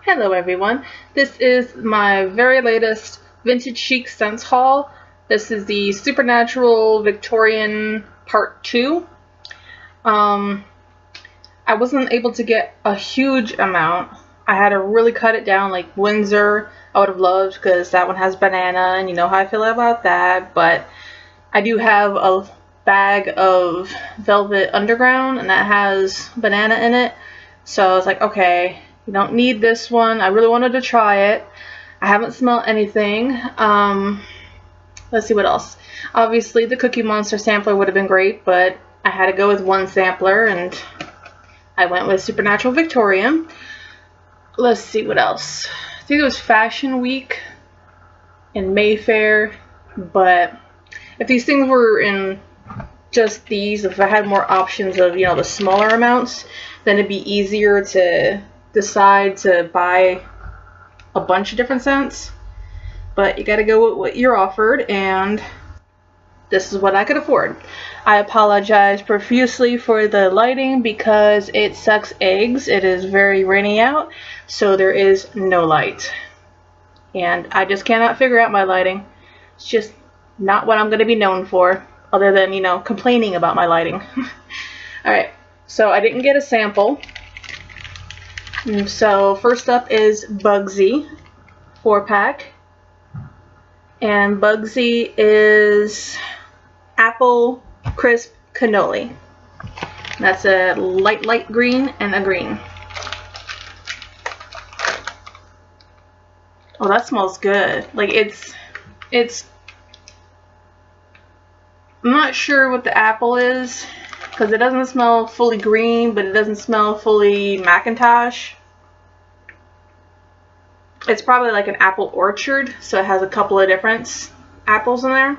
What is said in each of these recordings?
Hello everyone, this is my very latest vintage chic scents haul. This is the Supernatural Victorian Part 2. I wasn't able to get a huge amount. I had to really cut it down, like Windsor I would have loved because that one has banana and you know how I feel about that, but I do have a bag of Velvet Underground and that has banana in it, so I was like, okay, you don't need this one. I really wanted to try it. I haven't smelled anything. Let's see what else. Obviously, the Cookie Monster sampler would have been great, but I had to go with one sampler, and I went with Supernatural Victorian. Let's see what else. I think it was Fashion Week in Mayfair, but if these things were in just these, if I had more options of, you know, the smaller amounts, then it'd be easier to decide to buy a bunch of different scents, but you gotta go with what you're offered, and this is what I could afford. I apologize profusely for the lighting because it sucks eggs. It is very rainy out, so there is no light, and I just cannot figure out my lighting. It's just not what I'm going to be known for, other than, you know, complaining about my lighting. Alright, so I didn't get a sample. So first up is Bugsy 4-pack, and Bugsy is apple crisp cannoli. That's a light green and a green. Oh, that smells good. Like it's I'm not sure what the apple is, because it doesn't smell fully green, but it doesn't smell fully Macintosh. It's probably like an apple orchard, so it has a couple of different apples in there.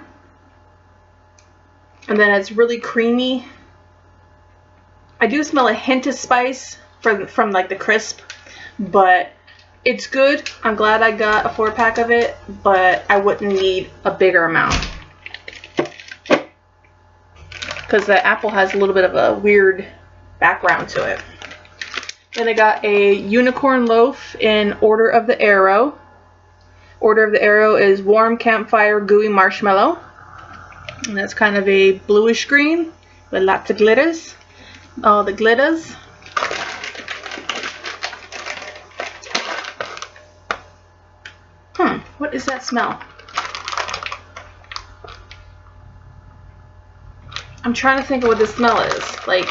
And then it's really creamy. I do smell a hint of spice from like the crisp, but it's good. I'm glad I got a 4-pack of it, but I wouldn't need a bigger amount, because the apple has a little bit of a weird background to it. Then I got a unicorn loaf in Order of the Arrow. Order of the Arrow is warm campfire gooey marshmallow. And that's kind of a bluish green with lots of glitters. All the glitters. What is that smell? I'm trying to think of what the smell is. Like,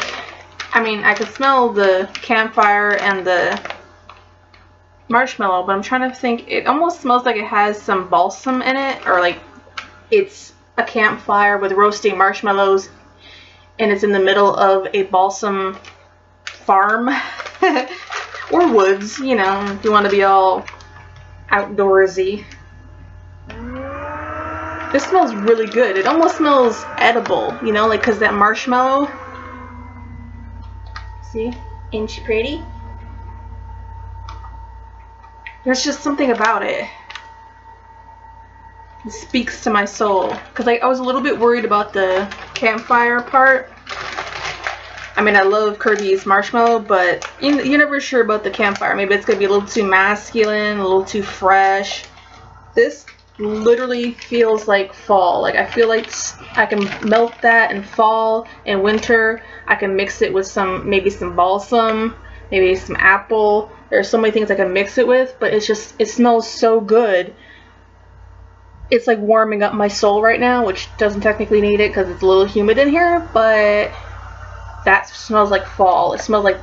I mean, I could smell the campfire and the marshmallow, but I'm trying to think. It almost smells like it has some balsam in it, or like it's a campfire with roasting marshmallows and it's in the middle of a balsam farm or woods, you know, if you want to be all outdoorsy. This smells really good. It almost smells edible, you know, like, because that marshmallow, see, ain't she pretty? There's just something about it. It speaks to my soul. Because I was a little bit worried about the campfire part. I mean, I love Kirby's marshmallow, but you're never sure about the campfire. Maybe it's going to be a little too masculine, a little too fresh. This literally feels like fall. Like, I feel like I can melt that in fall and winter. I can mix it with maybe some balsam, maybe some apple. There's so many things I can mix it with, but it's just, it smells so good. It's like warming up my soul right now, which doesn't technically need it because it's a little humid in here, but that smells like fall. It smells like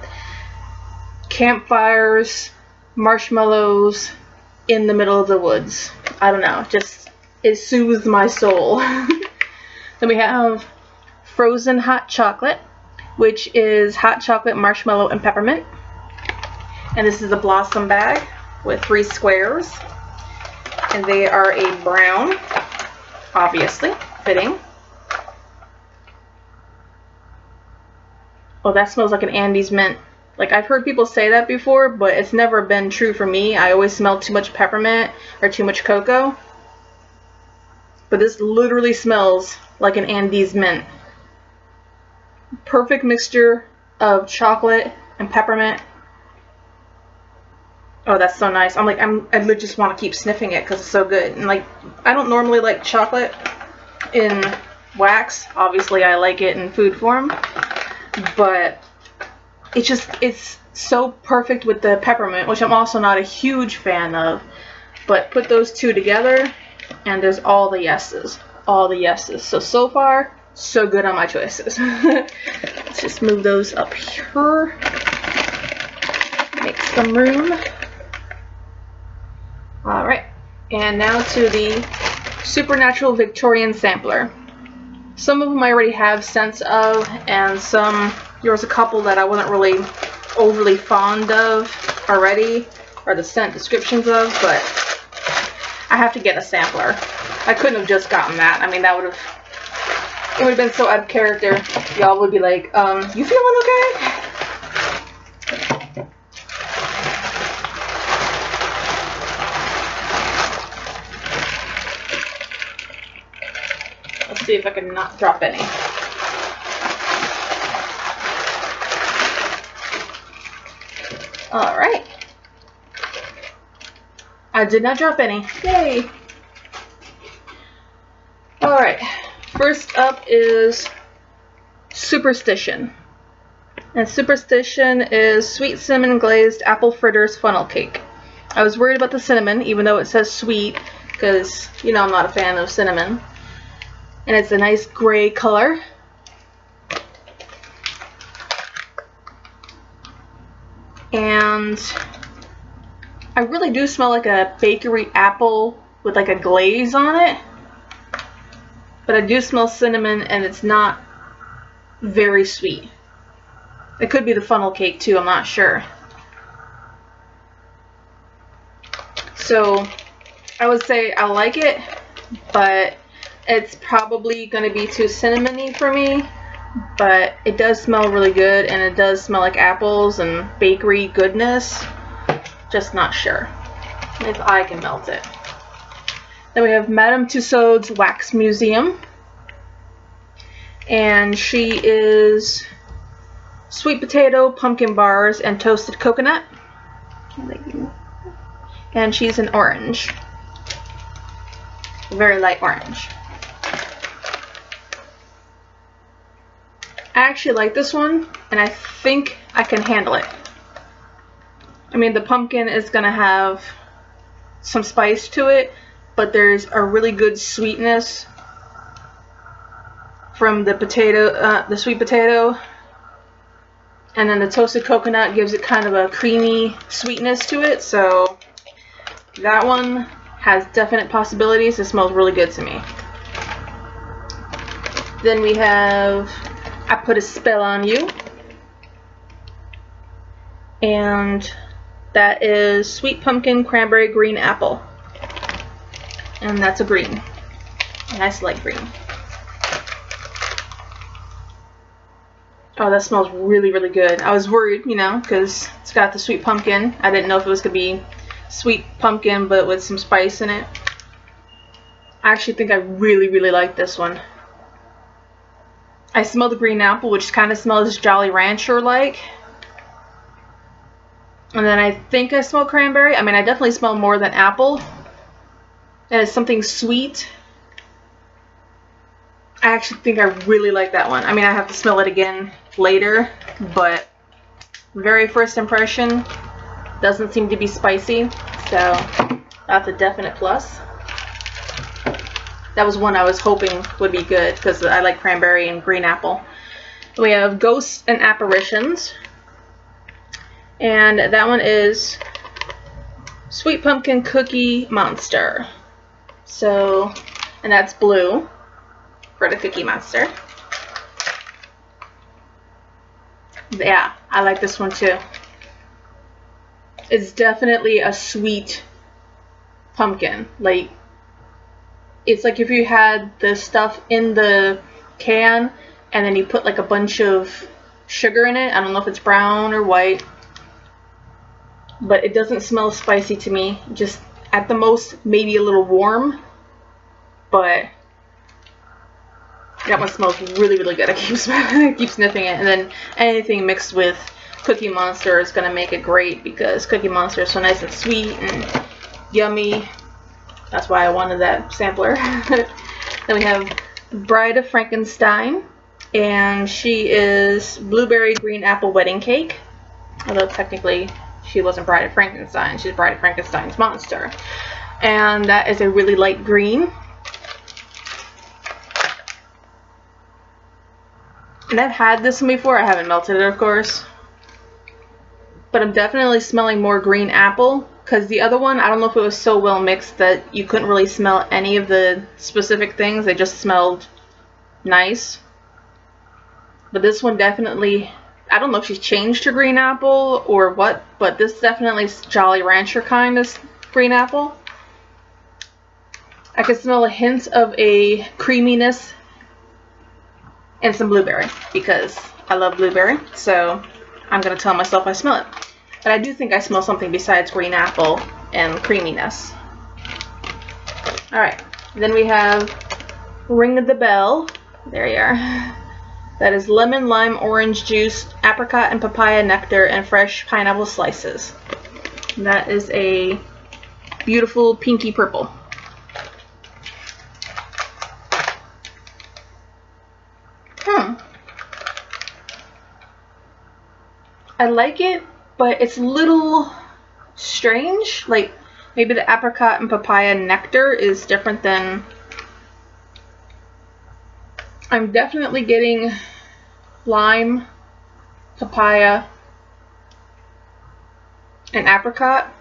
campfires, marshmallows in the middle of the woods. I don't know, just, it soothes my soul. Then we have Frozen Hot Chocolate, which is hot chocolate, marshmallow, and peppermint. And this is a blossom bag with 3 squares. And they are a brown, obviously, fitting. Oh, that smells like an Andes mint. Like, I've heard people say that before, but it's never been true for me. I always smell too much peppermint or too much cocoa. But this literally smells like an Andes mint. Perfect mixture of chocolate and peppermint. Oh, that's so nice. I'm like, I just want to keep sniffing it because it's so good. And like, I don't normally like chocolate in wax. Obviously, I like it in food form, but it's so perfect with the peppermint, which I'm also not a huge fan of. But put those two together, and there's all the yeses. All the yeses. So far, so good on my choices. Let's just move those up here. Make some room. Alright, and now to the Supernatural Victorian Sampler. Some of them I already have scents of, and there was a couple that I wasn't really overly fond of already, or the scent descriptions of, but I have to get a sampler. I couldn't have just gotten that. I mean, it would have been so out of character. Y'all would be like, you feeling okay? Let's see if I can not drop any. Alright. I did not drop any. Yay! Alright. First up is Superstition. And Superstition is sweet cinnamon glazed apple fritters funnel cake. I was worried about the cinnamon, even though it says sweet, because, you know, I'm not a fan of cinnamon. And it's a nice gray color. And I really do smell like a bakery apple with like a glaze on it. But I do smell cinnamon, and it's not very sweet. It could be the funnel cake too, I'm not sure. So I would say I like it, but it's probably going to be too cinnamony for me. But it does smell really good, and it does smell like apples and bakery goodness. Just not sure if I can melt it. Then we have Madame Tussauds Wax Museum. And she is sweet potato, pumpkin bars, and toasted coconut. And she's an orange. Very light orange. I actually like this one, and I think I can handle it. I mean, the pumpkin is going to have some spice to it, but there's a really good sweetness from the potato, the sweet potato, and then the toasted coconut gives it kind of a creamy sweetness to it, so that one has definite possibilities. It smells really good to me. Then we have I Put a Spell on You, and that is sweet pumpkin, cranberry, green apple, and that's a green. Nice light green. Oh, that smells really, really good. I was worried, you know, because it's got the sweet pumpkin. I didn't know if it was going to be sweet pumpkin, but with some spice in it. I actually think I really, really like this one. I smell the green apple, which kind of smells Jolly Rancher-like. And then I think I smell cranberry. I mean, I definitely smell more than apple. And it's something sweet. I actually think I really like that one. I mean, I have to smell it again later, but very first impression, doesn't seem to be spicy, so that's a definite plus. That was one I was hoping would be good because I like cranberry and green apple. We have Ghosts and Apparitions, and that one is Sweet Pumpkin Cookie Monster. So, and that's blue for the Cookie Monster. Yeah, I like this one too. It's definitely a sweet pumpkin. Like, it's like if you had the stuff in the can and then you put like a bunch of sugar in it. I don't know if it's brown or white, but it doesn't smell spicy to me. Just at the most maybe a little warm, but that one smells really, really good. I keep sniffing it, and then anything mixed with Cookie Monster is going to make it great because Cookie Monster is so nice and sweet and yummy. That's why I wanted that sampler. Then we have Bride of Frankenstein, and she is Blueberry Green Apple Wedding Cake. Although technically she wasn't Bride of Frankenstein, she's Bride of Frankenstein's monster. And that is a really light green. And I've had this one before, I haven't melted it of course. But I'm definitely smelling more green apple, because the other one, I don't know if it was so well mixed that you couldn't really smell any of the specific things, they just smelled nice. But this one definitely, I don't know if she's changed to green apple or what, but this definitely is Jolly Rancher kind of green apple. I can smell a hint of a creaminess and some blueberry because I love blueberry, so I'm going to tell myself I smell it. But I do think I smell something besides green apple and creaminess. Alright, then we have Ring the Bell. There you are. That is lemon, lime, orange juice, apricot and papaya nectar, and fresh pineapple slices. And that is a beautiful pinky purple. I like it, but it's a little strange. Like, maybe the apricot and papaya nectar is different than... I'm definitely getting lime, papaya, and apricot,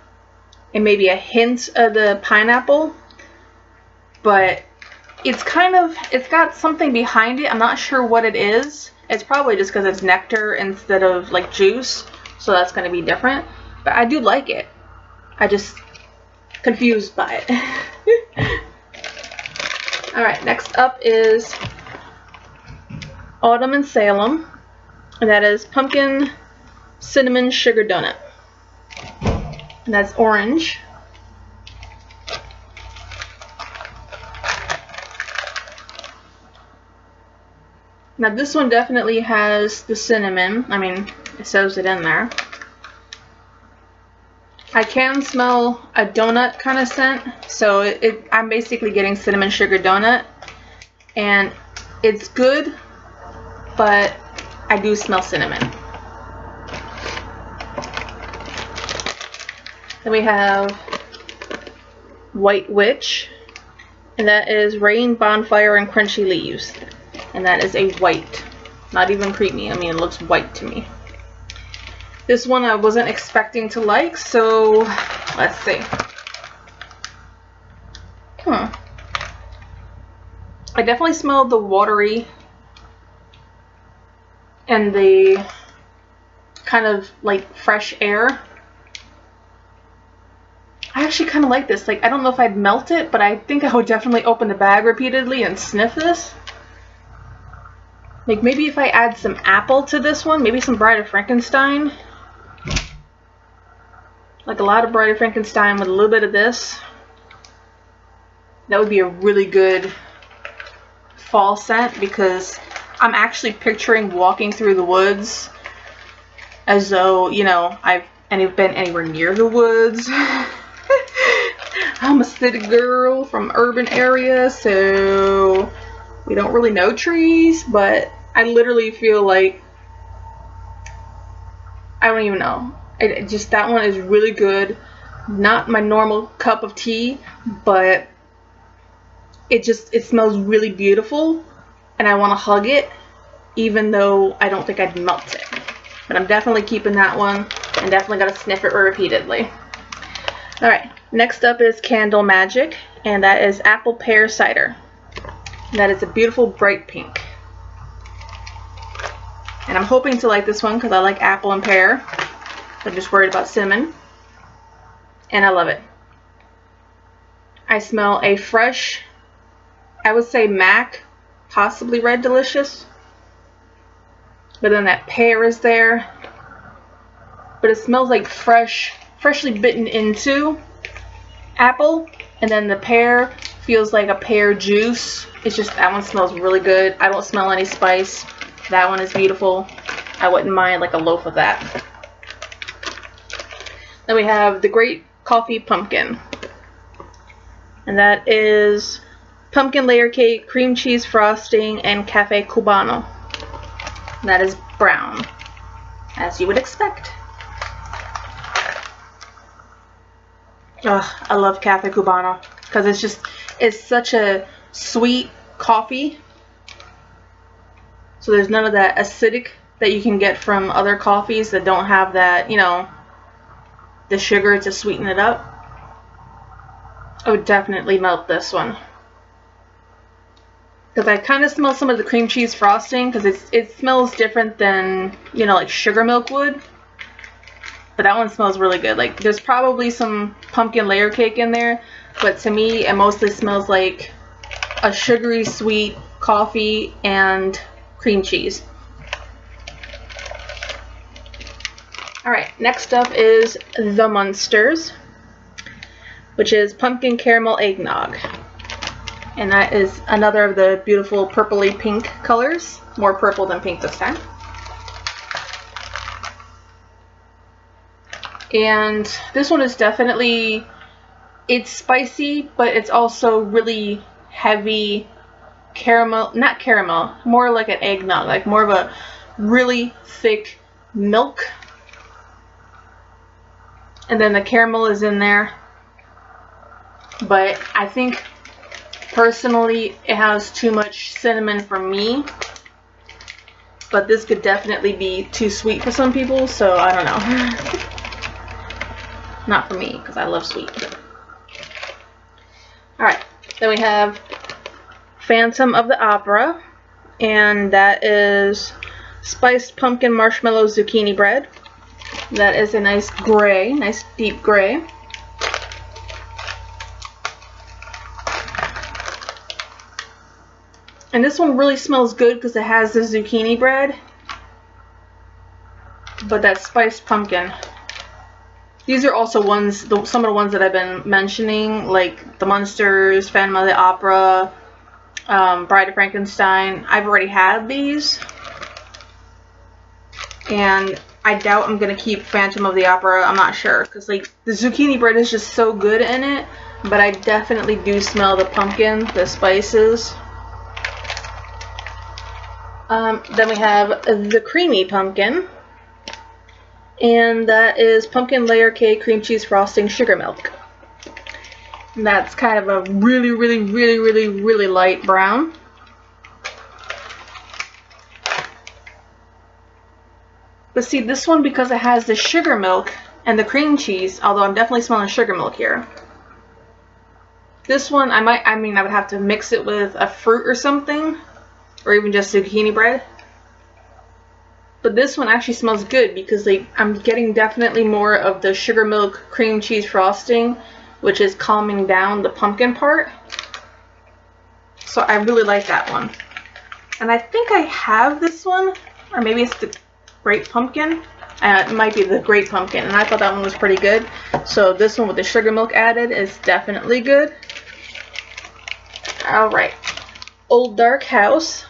and maybe a hint of the pineapple, but it's kind of, it's got something behind it. I'm not sure what it is. It's probably just because it's nectar instead of like juice, so that's going to be different. But I do like it. I just confused by it. Alright, next up is Autumn in Salem. And that is pumpkin cinnamon sugar donut. And that's orange. Now this one definitely has the cinnamon. I mean, it says it in there. I can smell a donut kind of scent, so I'm basically getting cinnamon sugar donut, and it's good, but I do smell cinnamon. Then we have White Witch, and that is rain, bonfire, and crunchy leaves. And that is a white, not even creamy. I mean, it looks white to me. This one I wasn't expecting to like, so let's see. I definitely smelled the watery and the kind of like fresh air. I actually kind of like this. Like, I don't know if I'd melt it, but I think I would definitely open the bag repeatedly and sniff this. Like, maybe if I add some apple to this one, maybe some Bride of Frankenstein. Like a lot of Bride of Frankenstein with a little bit of this. That would be a really good fall scent, because I'm actually picturing walking through the woods as though, you know, I've been anywhere near the woods. I'm a city girl from urban area, so we don't really know trees, but I literally feel like, I don't even know. It just, that one is really good. Not my normal cup of tea, but it smells really beautiful, and I want to hug it, even though I don't think I'd melt it. But I'm definitely keeping that one, and definitely gotta sniff it repeatedly. Alright, next up is Candle Magic, and that is apple pear cider. And that is a beautiful bright pink. And I'm hoping to like this one because I like apple and pear. I'm just worried about cinnamon. And I love it. I smell a fresh, I would say MAC, possibly Red Delicious. But then that pear is there. But it smells like freshly bitten into apple. And then the pear feels like a pear juice. It's just, that one smells really good. I don't smell any spice. That one is beautiful. I wouldn't mind like a loaf of that. Then we have the Great Coffee Pumpkin. And that is pumpkin layer cake, cream cheese frosting, and cafe cubano. And that is brown, as you would expect. Ugh, I love cafe cubano because it's such a sweet coffee. So there's none of that acidic that you can get from other coffees that don't have that, you know, the sugar to sweeten it up. I would definitely melt this one. Because I kind of smell some of the cream cheese frosting because it smells different than, you know, like sugar milk would. But that one smells really good. Like, there's probably some pumpkin layer cake in there, but to me it mostly smells like a sugary sweet coffee and cream cheese. Alright, next up is the Munsters, which is pumpkin caramel eggnog. And that is another of the beautiful purpley pink colors. More purple than pink this time. And this one is definitely, it's spicy, but it's also really heavy caramel, not caramel, more like an eggnog, like more of a really thick milk. And then the caramel is in there. But I think personally it has too much cinnamon for me. But this could definitely be too sweet for some people, so I don't know. Not for me, because I love sweet. Alright, then we have Phantom of the Opera, and that is spiced pumpkin marshmallow zucchini bread. That is a nice gray, nice deep gray. And this one really smells good because it has the zucchini bread, but that spiced pumpkin. These are also ones, some of the ones that I've been mentioning, like the Munsters, Phantom of the Opera, Bride of Frankenstein. I've already had these, and I doubt I'm gonna keep Phantom of the Opera. I'm not sure, because like the zucchini bread is just so good in it, but I definitely do smell the pumpkin, the spices. Then we have the creamy pumpkin. And that is pumpkin layer cake, cream cheese frosting, sugar milk. And that's kind of a really light brown. But see, this one, because it has the sugar milk and the cream cheese, although I'm definitely smelling sugar milk here. This one, I would have to mix it with a fruit or something, or even just zucchini bread. But this one actually smells good because like I'm getting definitely more of the sugar milk cream cheese frosting, which is calming down the pumpkin part. So I really like that one. And I think I have this one, or maybe it's the Great Pumpkin. It might be the Great Pumpkin, and I thought that one was pretty good. So this one with the sugar milk added is definitely good. Alright, Old Dark House.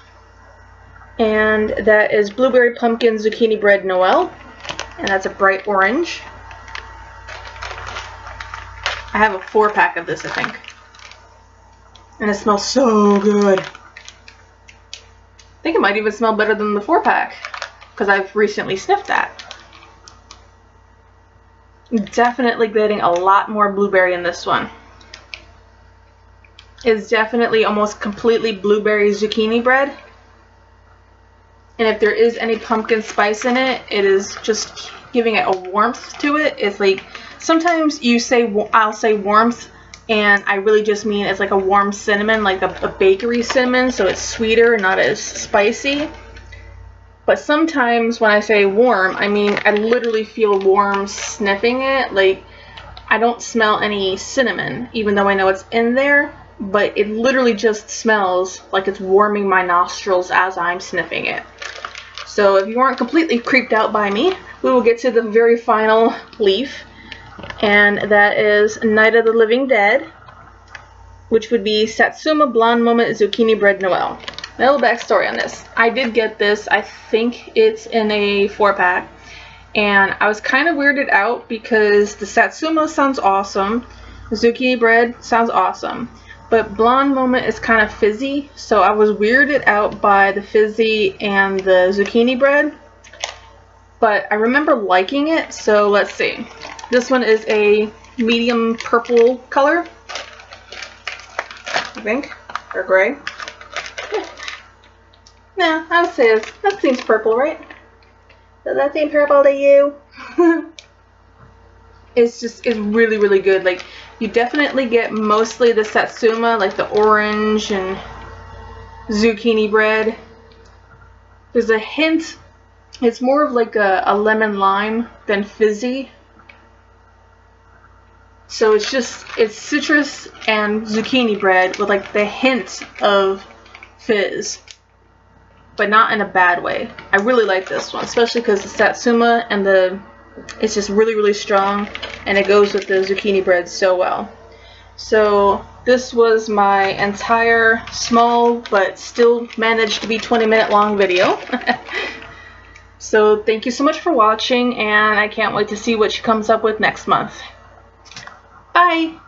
And that is blueberry pumpkin zucchini bread Noel, and that's a bright orange. I have a 4-pack of this, I think, and it smells so good. I think it might even smell better than the 4-pack because I've recently sniffed that. Definitely getting a lot more blueberry in this one. It's definitely almost completely blueberry zucchini bread. And if there is any pumpkin spice in it, it is just giving it a warmth to it. It's like, sometimes you say, I'll say warmth, and I really just mean it's like a warm cinnamon, like a bakery cinnamon, so it's sweeter, not as spicy. But sometimes when I say warm, I mean I literally feel warm sniffing it. Like, I don't smell any cinnamon, even though I know it's in there, but it literally just smells like it's warming my nostrils as I'm sniffing it. So if you aren't completely creeped out by me, we will get to the very final leaf, and that is Night of the Living Dead, which would be Satsuma Blonde Moment Zucchini Bread Noel. A little backstory on this. I did get this, I think it's in a 4-pack, And I was kind of weirded out because the Satsuma sounds awesome, the zucchini bread sounds awesome, but Blonde Moment is kind of fizzy, so I was weirded out by the fizzy and the zucchini bread. But I remember liking it, so let's see. This one is a medium purple color, I think, or gray. Yeah, I would say that seems purple, right? Does that seem purple to you? It's really, really good. Like, you definitely get mostly the Satsuma, like the orange and zucchini bread. There's a hint, it's more of like a lemon lime than fizzy. So it's citrus and zucchini bread with like the hint of fizz, but not in a bad way. I really like this one, especially because the Satsuma and it's just really, really strong, and it goes with the zucchini bread so well. So this was my entire small but still managed to be 20-minute long video. So thank you so much for watching, and I can't wait to see what she comes up with next month. Bye!